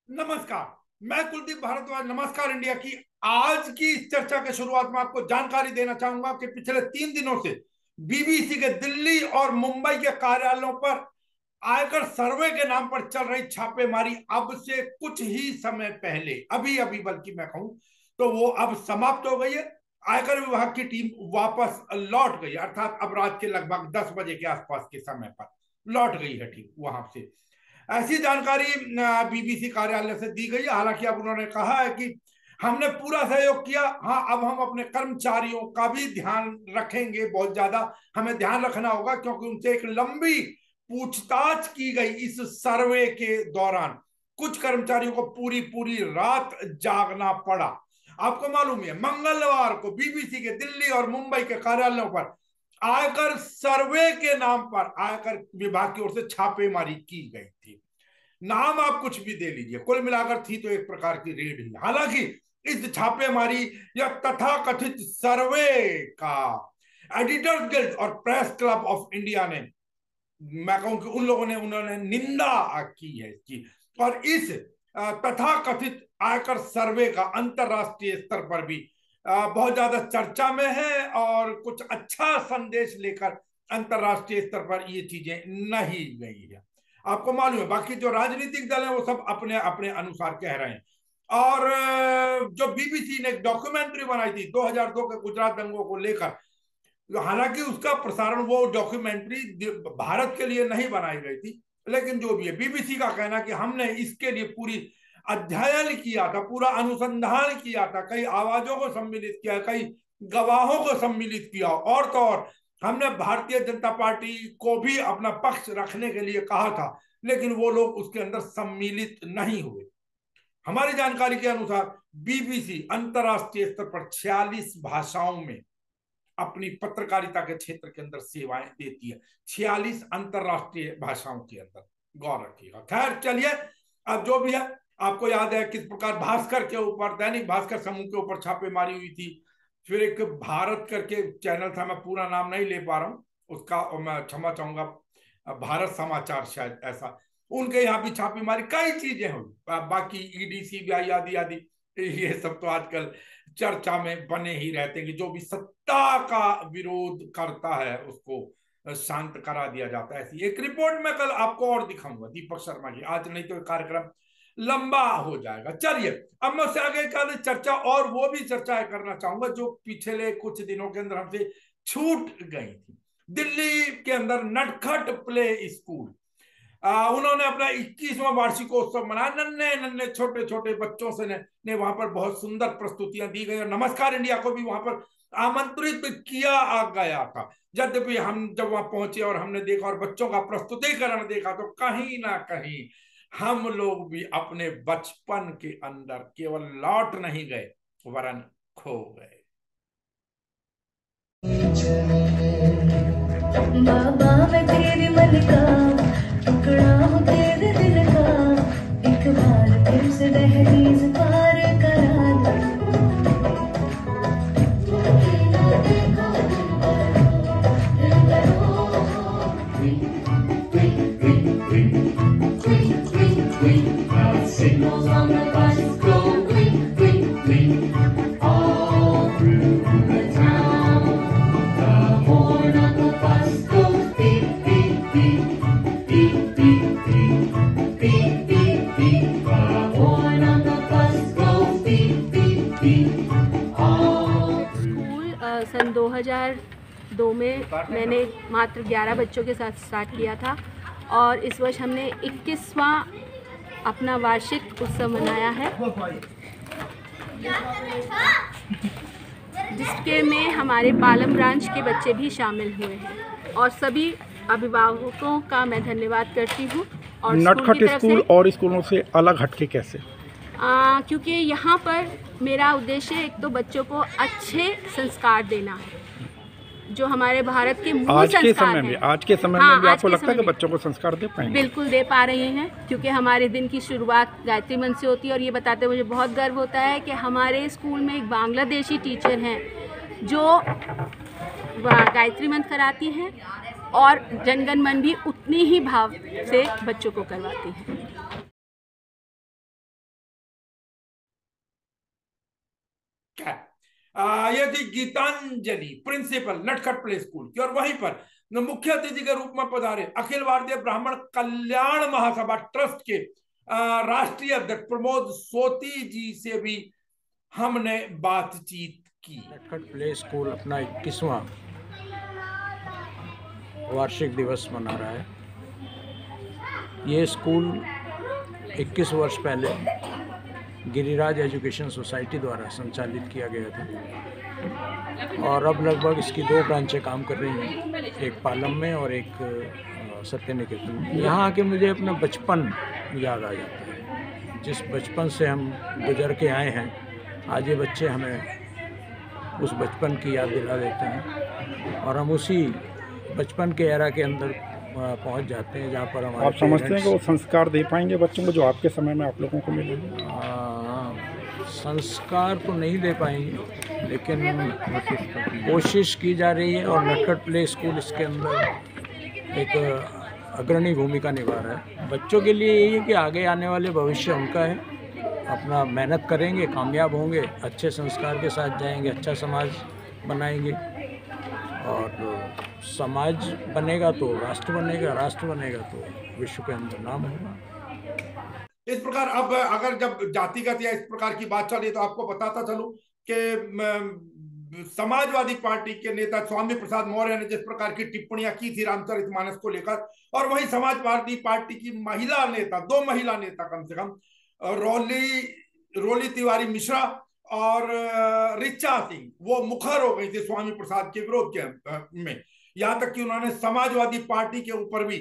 नमस्कार, मैं कुलदीप भारद्वाज नमस्कार इंडिया की आज की इस चर्चा के शुरुआत में आपको जानकारी देना चाहूंगा कि पिछले 3 दिनों से बीबीसी के दिल्ली और मुंबई के कार्यालयों पर आयकर सर्वे के नाम पर चल रही छापेमारी अब से कुछ ही समय पहले अभी अभी बल्कि मैं कहूं तो वो अब समाप्त हो गई है। आयकर विभाग की टीम वापस लौट गई, अर्थात अब रात के लगभग 10 बजे के आसपास के समय पर लौट गई है टीम वहां से। ऐसी जानकारी बीबीसी कार्यालय से दी गई है। हालांकि अब उन्होंने कहा है कि हमने पूरा सहयोग किया, हाँ अब हम अपने कर्मचारियों का भी ध्यान रखेंगे, बहुत ज्यादा हमें ध्यान रखना होगा क्योंकि उनसे एक लंबी पूछताछ की गई इस सर्वे के दौरान। कुछ कर्मचारियों को पूरी पूरी रात जागना पड़ा। आपको मालूम है मंगलवार को बीबीसी के दिल्ली और मुंबई के कार्यालयों पर आयकर सर्वे के नाम पर आयकर विभाग की ओर से छापेमारी की गई थी। नाम आप कुछ भी दे लीजिए, कुल मिलाकर थी तो एक प्रकार की रेड ही। हालांकि इस छापेमारी या तथाकथित सर्वे का एडिटर्स गिल्ड और प्रेस क्लब ऑफ इंडिया ने, मैं कहूं कि उन लोगों ने उन्होंने निंदा की है इसकी। और इस तथाकथित आयकर सर्वे का अंतरराष्ट्रीय स्तर पर भी बहुत ज्यादा चर्चा में है और कुछ अच्छा संदेश लेकर अंतरराष्ट्रीय स्तर पर ये चीजें नहीं गई है। आपको मालूम है बाकी जो राजनीतिक दल है वो सब अपने अपने अनुसार कह रहे हैं। और जो बीबीसी ने एक डॉक्यूमेंट्री बनाई थी 2002 के गुजरात दंगों को लेकर, हालांकि उसका प्रसारण वो डॉक्यूमेंट्री भारत के लिए नहीं बनाई गई थी, लेकिन जो भी है बीबीसी का कहना कि हमने इसके लिए पूरी अध्ययन किया था, पूरा अनुसंधान किया था, कई आवाजों को सम्मिलित किया, कई गवाहों को सम्मिलित किया, और तो और हमने भारतीय जनता पार्टी को भी अपना पक्ष रखने के लिए कहा था, लेकिन वो लोग उसके अंदर सम्मिलित नहीं हुए। हमारी जानकारी के अनुसार बीबीसी अंतरराष्ट्रीय स्तर पर 46 भाषाओं में अपनी पत्रकारिता के क्षेत्र के अंदर सेवाएं देती है। 46 अंतरराष्ट्रीय भाषाओं के अंदर, गौर रखिएगा। खैर चलिए, अब जो भी है, आपको याद है किस प्रकार भास्कर के ऊपर, दैनिक भास्कर समूह के ऊपर छापेमारी हुई थी। फिर एक भारत करके चैनल था, मैं पूरा नाम नहीं ले पा रहा हूँ उसका और मैं क्षमा चाहूंगा, भारत समाचार शायद ऐसा, उनके यहाँ भी छापेमारी, कई चीजें हुई। बाकी ईडी सीबीआई आदि आदि ये सब तो आजकल चर्चा में बने ही रहते हैं कि जो भी सत्ता का विरोध करता है उसको शांत करा दिया जाता है। ऐसी एक रिपोर्ट मैं कल आपको और दिखाऊंगा दीपक शर्मा की, आज नहीं तो कार्यक्रम लंबा हो जाएगा। चलिए अब मैं उससे आगे का चर्चा और वो भी चर्चा करना चाहूंगा जो पिछले कुछ दिनों के अंदर हमसे छूट गई थी। दिल्ली के अंदर नटखट प्ले स्कूल, उन्होंने अपना 21वां वार्षिकोत्सव मनाया। नन्हे नन्हे छोटे छोटे बच्चों से ने वहां पर बहुत सुंदर प्रस्तुतियां दी गई और नमस्कार इंडिया को भी वहां पर आमंत्रित किया गया था। यद्यपि हम जब वहां पहुंचे और हमने देखा और बच्चों का प्रस्तुतिकरण देखा तो कहीं ना कहीं हम लोग भी अपने बचपन के अंदर केवल लौट नहीं गए वरन खो गए। बाबा मैं तेरे मन का टुकड़ा हूँ, तेरे दिल का, एक बार फिर से दहलीज पार करा दे। Signals on the bus go blink, blink, blink, all through the town. The horn on the bus goes beep, beep, beep, beep, beep, beep, beep, beep, beep. The horn on the bus goes beep, beep, beep, all through. सन 2002 में मैंने मात्र 11 बच्चों के साथ start किया था और इस वर्ष हमने 21वां अपना वार्षिक उत्सव मनाया है, जिसके में हमारे पालम ब्रांच के बच्चे भी शामिल हुए हैं और सभी अभिभावकों का मैं धन्यवाद करती हूँ। और नटखट स्कूल और स्कूलों से अलग हटके कैसे? क्योंकि यहाँ पर मेरा उद्देश्य एक तो बच्चों को अच्छे संस्कार देना है, जो हमारे भारत के मूल संस्कार हैं। आज के समय में भी आपको लगता है कि बच्चों को संस्कार दे पाएंगे? बिल्कुल दे पा रहे हैं, क्योंकि हमारे दिन की शुरुआत गायत्री मंत्र से होती है और ये बताते हुए मुझे बहुत गर्व होता है कि हमारे स्कूल में एक बांग्लादेशी टीचर हैं जो गायत्री मंत्र कराती हैं और जनगण मन भी उतनी ही भाव से बच्चों को करवाती हैं। ये थी गीतांजलि, प्रिंसिपल नटखट प्ले स्कूल की, और वहीं पर मुख्य अतिथि के रूप में पधारे अखिल भारतीय ब्राह्मण कल्याण महासभा ट्रस्ट के राष्ट्रीय अध्यक्ष प्रमोद सोती जी से भी हमने बातचीत की। नटखट प्ले स्कूल अपना 21वां वार्षिक दिवस मना रहा है। ये स्कूल 21 वर्ष पहले गिरिराज एजुकेशन सोसाइटी द्वारा संचालित किया गया था और अब लगभग इसकी 2 ब्रांचें काम कर रही हैं, एक पालम में और एक सत्य निकेतन में। यहाँ आके मुझे अपना बचपन याद आ जाता है, जिस बचपन से हम गुजर के आए हैं। आज ये बच्चे हमें उस बचपन की याद दिला देते हैं और हम उसी बचपन के एरा के अंदर पहुंच जाते हैं जहाँ पर हमारे आप समझते हैं कि वो संस्कार दे पाएंगे बच्चों को जो आपके समय में आप लोगों को मिले? संस्कार तो नहीं दे पाएंगे, लेकिन कोशिश की जा रही है और नटखट प्ले स्कूल इसके अंदर एक अग्रणी भूमिका निभा रहा है। बच्चों के लिए यही है कि आगे आने वाले भविष्य उनका है, अपना मेहनत करेंगे, कामयाब होंगे, अच्छे संस्कार के साथ जाएंगे, अच्छा समाज बनाएंगे और समाज बनेगा तो राष्ट्र बनेगा, राष्ट्र बनेगा तो विश्व के अंदर नाम होगा। इस प्रकार अब अगर जब जातिगत या इस प्रकार की बात चल रही है तो आपको बताता चलूं कि समाजवादी पार्टी के नेता स्वामी प्रसाद मौर्य ने जिस प्रकार की टिप्पणियां की थी रामचरितमानस को लेकर, और वहीं समाजवादी पार्टी की महिला नेता, 2 महिला नेता कम से कम, रोली तिवारी मिश्रा और ऋचा सिंह, वो मुखर हो गई थी स्वामी प्रसाद के विरोध के में। यहां तक कि उन्होंने समाजवादी पार्टी के ऊपर भी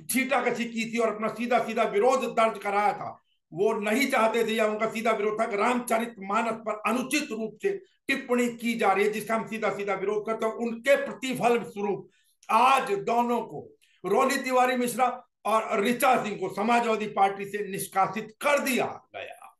छीटाकछी की थी और अपना सीधा सीधा विरोध दर्ज कराया था। वो नहीं चाहते थे या उनका सीधा विरोध था कि रामचरितमानस पर अनुचित रूप से टिप्पणी की जा रही है जिसका हम सीधा सीधा विरोध करते हैं। उनके प्रतिफल स्वरूप आज दोनों को, रोली तिवारी मिश्रा और ऋचा सिंह को, समाजवादी पार्टी से निष्कासित कर दिया गया।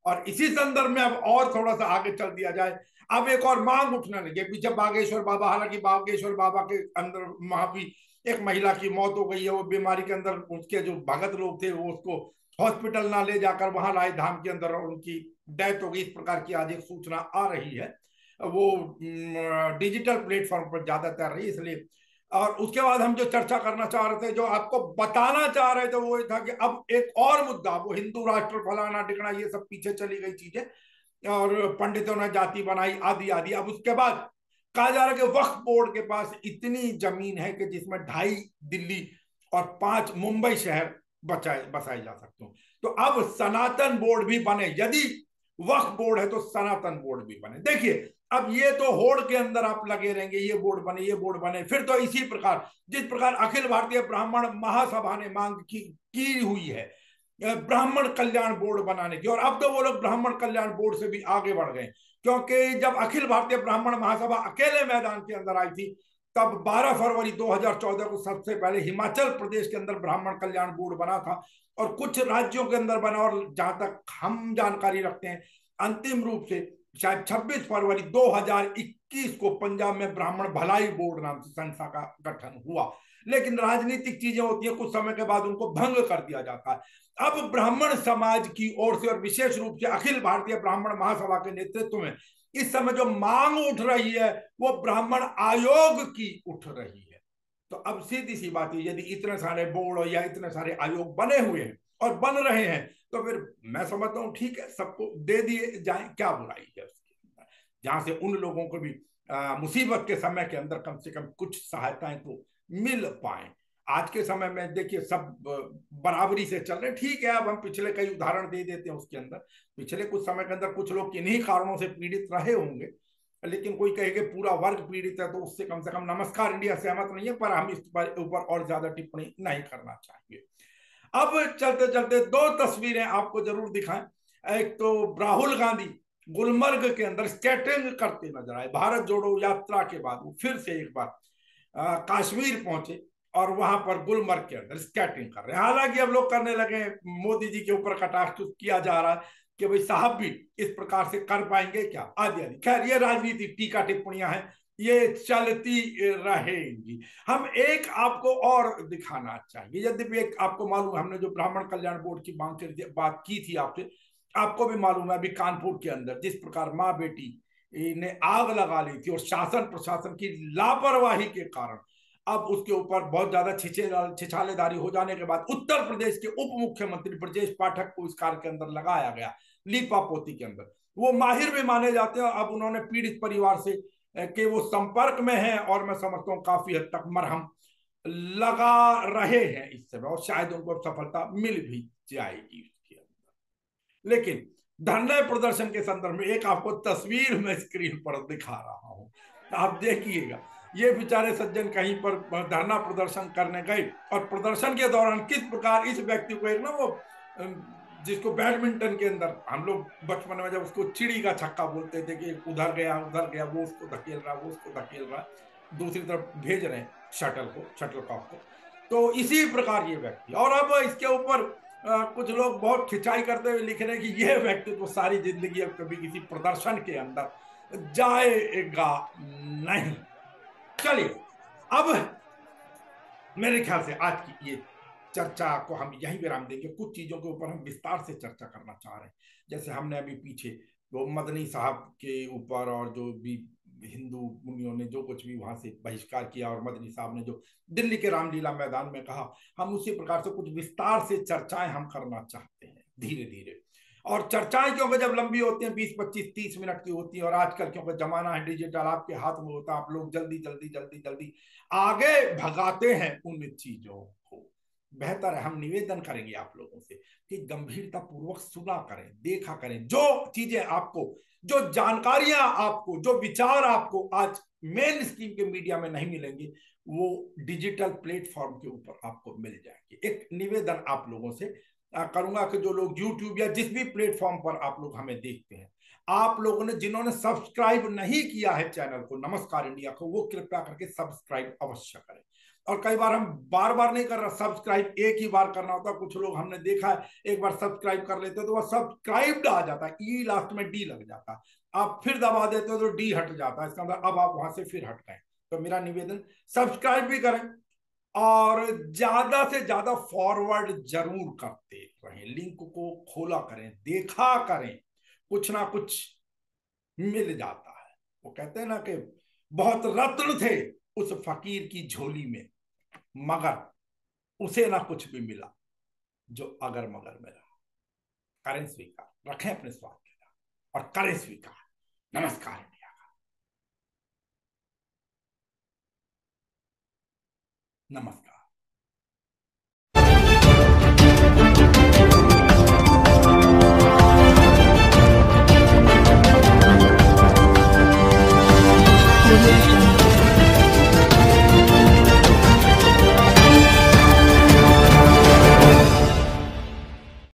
और इसी संदर्भ में अब और थोड़ा सा आगे चल दिया जाए, अब एक और मांग उठने लगी। पीछे बागेश्वर बाबा, हालांकि बागेश्वर बाबा के अंदर वहां भी एक महिला की मौत हो गई है, वो बीमारी के अंदर उसके जो भगत लोग थे वो उसको हॉस्पिटल ना ले जाकर वहां लाए धाम के अंदर और उनकी डेथ हो गई। इस प्रकार की आज एक सूचना आ रही है, वो डिजिटल प्लेटफॉर्म पर ज्यादा तैर रही है इसलिए। और उसके बाद हम जो चर्चा करना चाह रहे थे, जो आपको बताना चाह रहे थे, वो ये था कि अब एक और मुद्दा, वो हिंदू राष्ट्र फलाना टिकना ये सब पीछे चली गई चीजें और पंडितों ने जाति बनाई आदि आदि। अब उसके बाद कहा जा रहा है कि वक्फ बोर्ड के पास इतनी जमीन है कि जिसमें 2.5 दिल्ली और 5 मुंबई शहर बसाए जा सकते हो। तो अब सनातन बोर्ड भी बने, यदि वक्फ बोर्ड है तो सनातन बोर्ड भी बने। देखिए अब ये तो होड़ के अंदर आप लगे रहेंगे, ये बोर्ड बने, ये बोर्ड बने। फिर तो इसी प्रकार जिस प्रकार अखिल भारतीय ब्राह्मण महासभा ने मांग की हुई है ब्राह्मण कल्याण बोर्ड बनाने की, और अब तो वो लोग ब्राह्मण कल्याण बोर्ड से भी आगे बढ़ गए, क्योंकि जब अखिल भारतीय ब्राह्मण महासभा अकेले मैदान के अंदर आई थी तब 12 फरवरी 2014 को सबसे पहले हिमाचल प्रदेश के अंदर ब्राह्मण कल्याण बोर्ड बना था और कुछ राज्यों के अंदर बना, और जहां तक हम जानकारी रखते हैं अंतिम रूप से शायद 26 फरवरी 2021 को पंजाब में ब्राह्मण भलाई बोर्ड नाम से संस्था का गठन हुआ। लेकिन राजनीतिक चीजें होती है, कुछ समय के बाद उनको भंग कर दिया जाता है। अब ब्राह्मण समाज की ओर से और विशेष रूप से अखिल भारतीय ब्राह्मण महासभा के नेतृत्व में इस समय जो मांग उठ रही है वो ब्राह्मण आयोग की उठ रही है। तो अब सीधी सी बात है, यदि इतने सारे बोर्ड या इतने सारे आयोग बने हुए हैं और बन रहे हैं तो फिर मैं समझता हूँ ठीक है, सबको दे दिए जाए, क्या बुराई है उसके अंदर, जहां से उन लोगों को भी मुसीबत के समय के अंदर कम से कम कुछ सहायताएं तो मिल पाए। आज के समय में देखिए सब बराबरी से चल रहे, ठीक है। अब हम पिछले कई उदाहरण दे देते हैं उसके अंदर, पिछले कुछ समय के अंदर कुछ लोग किन्हीं कारणों से पीड़ित रहे होंगे, लेकिन कोई कहे कि पूरा वर्ग पीड़ित है तो उससे कम से कम नमस्कार इंडिया सहमत नहीं है, पर हम इस ऊपर और ज्यादा टिप्पणी नहीं करना चाहिए। अब चलते चलते 2 तस्वीरें आपको जरूर दिखाएं। एक तो राहुल गांधी गुलमर्ग के अंदर स्केटिंग करते नजर आए। भारत जोड़ो यात्रा के बाद वो फिर से एक बार कश्मीर पहुंचे और वहां पर गुलमर्ग के अंदर स्केटिंग कर रहे हैं। हालांकि अब लोग करने लगे, मोदी जी के ऊपर कटाक्ष किया जा रहा है कि भाई साहब भी इस प्रकार से कर पाएंगे क्या, आदि आदि। खैर ये राजनीति टीका टिप्पणियां हैं, ये चलती रहेंगी। हम एक आपको और दिखाना चाहिए, यद्यपि एक आपको मालूम है, हमने जो ब्राह्मण कल्याण बोर्ड की बात की थी आपसे, आपको भी मालूम है अभी कानपुर के अंदर जिस प्रकार माँ बेटी ने आग लगा ली थी और शासन प्रशासन की लापरवाही के कारण अब उसके ऊपर बहुत ज्यादा छिछालेदारी हो जाने के बाद उत्तर प्रदेश के उप मुख्यमंत्री ब्रजेश पाठक को इस कार्य के अंदर लगाया गया, लीपा पोती के अंदर। वो माहिर भी माने जाते हैं। अब उन्होंने पीड़ित परिवार से कि वो संपर्क में हैं और मैं समझता हूँ काफी हद तक मरहम लगा रहे हैं इस समय, और शायद उनको सफलता मिल भी जाएगी उसके अंदर। लेकिन धरने प्रदर्शन के संदर्भ में एक आपको तस्वीर मैं स्क्रीन पर दिखा रहा हूं, आप देखिएगा। ये बेचारे सज्जन कहीं पर धरना प्रदर्शन करने गए और प्रदर्शन के दौरान किस प्रकार इस व्यक्ति को एक ना वो जिसको बैडमिंटन के अंदर हम लोग बचपन में जब उसको चिड़ी का छक्का बोलते थे कि उधर गया वो उसको धकेल रहा, वो उसको धकेल रहा, दूसरी तरफ भेज रहे हैं शटलकॉक को। तो इसी प्रकार ये व्यक्ति, और अब इसके ऊपर कुछ लोग बहुत खिंचाई करते हुए लिख रहे हैं कि यह व्यक्ति तो सारी जिंदगी अब कभी किसी प्रदर्शन के अंदर जाएगा नहीं। चलिए अब मेरे ख्याल से आज की ये चर्चा को हम यहीं विराम देंगे। कुछ चीजों के ऊपर हम विस्तार से चर्चा करना चाह रहे हैं, जैसे हमने अभी पीछे वो मदनी साहब के ऊपर और जो भी हिंदू मुनियों ने जो कुछ भी वहां से बहिष्कार किया और मदनी साहब ने जो दिल्ली के रामलीला मैदान में कहा, हम उसी प्रकार से कुछ विस्तार से चर्चाएं हम करना चाहते हैं धीरे धीरे। और चर्चाएं क्योंकि जब लंबी होती हैं 20, 25, 30 मिनट की होती है, और आजकल क्योंकि जमाना है डिजिटल, आपके हाथ में होता है, आप लोग जल्दी जल्दी जल्दी जल्दी आगे भगाते हैं उन चीजों को। बेहतर है हम निवेदन करेंगे आप लोगों से कि गंभीरता पूर्वक सुना करें, देखा करें। जो चीजें आपको, जो जानकारियां आपको, जो विचार आपको आज मेन स्ट्रीम के मीडिया में नहीं मिलेंगे, वो डिजिटल प्लेटफॉर्म के ऊपर आपको मिल जाएंगे। एक निवेदन आप लोगों से करूंगा कि जो लोग यूट्यूब या जिस भी प्लेटफॉर्म पर आप लोग हमें देखते हैं, आप लोगों ने जिन्होंने सब्सक्राइब नहीं किया है चैनल को नमस्कार इंडिया को, वो कृपया करके सब्सक्राइब अवश्य करें। और कई बार हम बार बार नहीं कर रहा, सब्सक्राइब एक ही बार करना होता है। कुछ लोग हमने देखा है एक बार सब्सक्राइब कर लेते हो तो वह सब्सक्राइब्ड आ जाता है, ई लास्ट में डी लग जाता है, आप फिर दबा देते हो तो डी हट जाता है, इसका मतलब अब आप वहां से फिर हट गए। तो मेरा निवेदन सब्सक्राइब भी करें और ज्यादा से ज्यादा फॉरवर्ड जरूर करते रहें, लिंक को खोला करें, देखा करें, कुछ ना कुछ मिल जाता है। वो कहते हैं ना कि बहुत रत्न थे उस फकीर की झोली में, मगर उसे ना कुछ भी मिला जो अगर मगर में रहा। करें स्वीकार, रखें अपने स्वाद के साथ और करें स्वीकार। नमस्कार इंडिया का नमस्कार।